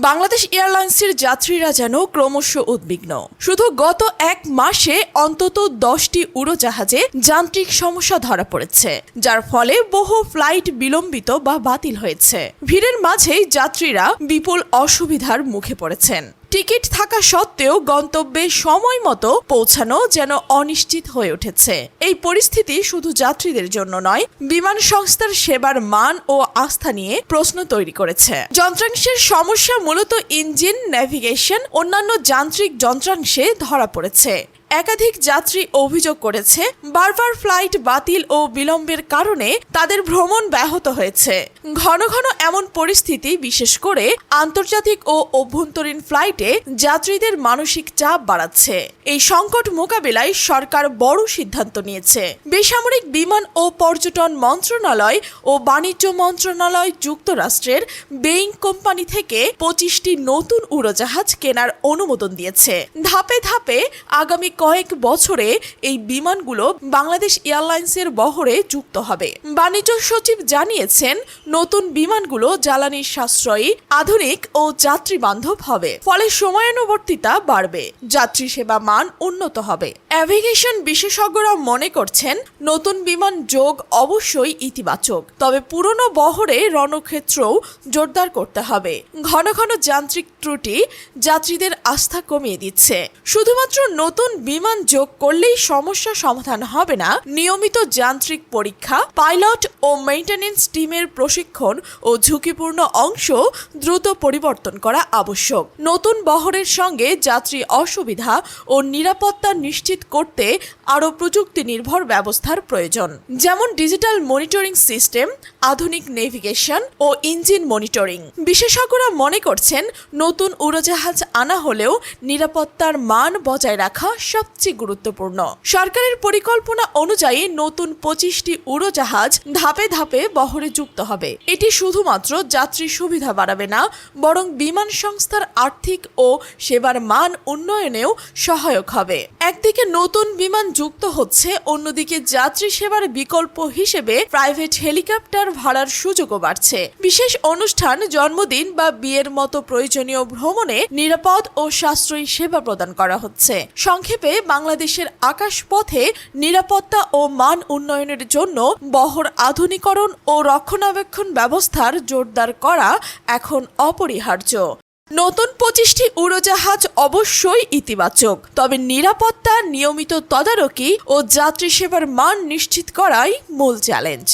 বাংলাদেশ এয়ারলাইন্সের যাত্রীরা যেন ক্রমশ উদ্বিগ্ন। শুধু গত এক মাসে অন্তত 10টি উড়োজাহাজে যান্ত্রিক সমস্যা ধরা পড়েছে, যার ফলে বহু ফ্লাইট বিলম্বিত বা বাতিল হয়েছে। ভিড়ের মাঝেই যাত্রীরা বিপুল অসুবিধার মুখে পড়েছেন। টিকিট থাকা সত্ত্বেও গন্তব্যে সময় মতো পৌঁছানো যেন অনিশ্চিত হয়ে উঠেছে। এই পরিস্থিতি শুধু যাত্রীদের জন্য নয়, বিমান সংস্থার সেবার মান ও আস্থা নিয়ে প্রশ্ন তৈরি করেছে। যন্ত্রাংশের সমস্যা মূলত ইঞ্জিন, নেভিগেশন, অন্যান্য যান্ত্রিক যন্ত্রাংশে ধরা পড়েছে। একাধিক যাত্রী অভিযোগ করেছে, বারবার ফ্লাইট বাতিল ও বিলম্বের কারণে তাদের ভ্রমণ ব্যাহত হয়েছে। ঘন ঘন এমন পরিস্থিতি বিশেষ করে আন্তর্জাতিক ও অভ্যন্তরীণ ফ্লাইটে যাত্রীদের মানসিক চাপ বাড়াচ্ছে। এই সংকট মোকাবিলায় সরকার বড় সিদ্ধান্ত নিয়েছে। বেসামরিক বিমান ও পর্যটন মন্ত্রণালয় ও বাণিজ্য মন্ত্রণালয় যুক্তরাষ্ট্রের বেইং কোম্পানি থেকে 25টি নতুন উড়োজাহাজ কেনার অনুমোদন দিয়েছে। ধাপে ধাপে আগামী কয়েক বছরে এই বিমানগুলো বাংলাদেশ এয়ারলাইন্সের বহরে যুক্ত হবে। বাণিজ্য সচিব জানিয়েছেন, নতুন বিমানগুলো জ্বালানি সাশ্রয়ী, আধুনিক ও যাত্রী বান্ধব হবে। ফলে সময়ানুবর্তিতা বাড়বে, যাত্রী সেবা মান উন্নত হবে। অ্যাভিগেশন বিশেষজ্ঞরা মনে করছেন, নতুন বিমান যোগ অবশ্যই ইতিবাচক, তবে পুরনো বহরে রণক্ষেত্রও জোরদার করতে হবে। ঘন ঘন যান্ত্রিক ত্রুটি যাত্রীদের আস্থা কমিয়ে দিচ্ছে। শুধুমাত্র নতুন বিমান যোগ করলেই সমস্যা সমাধান হবে না। নিয়মিত যান্ত্রিক পরীক্ষা, পাইলট ও মেইনটেনেন্স টিমের প্রশিক্ষণ ও ঝুঁকিপূর্ণ অংশ দ্রুত পরিবর্তন করা আবশ্যক। নতুন বহরের সঙ্গে যাত্রী অসুবিধা ও নিরাপত্তা নিশ্চিত করতে আরও প্রযুক্তি নির্ভর ব্যবস্থার প্রয়োজন, যেমন ডিজিটাল মনিটরিং সিস্টেম, আধুনিক নেভিগেশন ও ইঞ্জিন মনিটরিং। বিশেষজ্ঞরা মনে করছেন, নতুন উড়োজাহাজ আনা হলেও নিরাপত্তার মান বজায় রাখা সবচেয়ে গুরুত্বপূর্ণ। সরকারের পরিকল্পনা অনুযায়ী নতুন 25টি উড়োজাহাজ ধাপে ধাপে বহরে যুক্ত হবে। এটি শুধুমাত্র যাত্রী সুবিধা বাড়াবে না, বরং বিমান সংস্থার আর্থিক ও সেবার মান উন্নয়নেও সহায়ক হবে। একদিকে নতুন বিমান যুক্ত হচ্ছে, অন্যদিকে যাত্রী সেবার বিকল্প হিসেবে প্রাইভেট হেলিকপ্টার ভাড়ার সুযোগও বাড়ছে। বিশেষ অনুষ্ঠান, জন্মদিন বা বিয়ের মতো প্রয়োজনীয় ভ্রমণে নিরাপদ ও সাশ্রয়ী সেবা প্রদান করা হচ্ছে। সংক্ষেপে, বাংলাদেশের আকাশপথে নিরাপত্তা ও মান উন্নয়নের জন্য বহর আধুনিকরণ ও রক্ষণাবেক্ষণ ব্যবস্থার জোরদার করা এখন অপরিহার্য। নতুন 25টি উড়োজাহাজ অবশ্যই ইতিবাচক, তবে নিরাপত্তা, নিয়মিত তদারকি ও যাত্রী সেবার মান নিশ্চিত করাই মূল চ্যালেঞ্জ।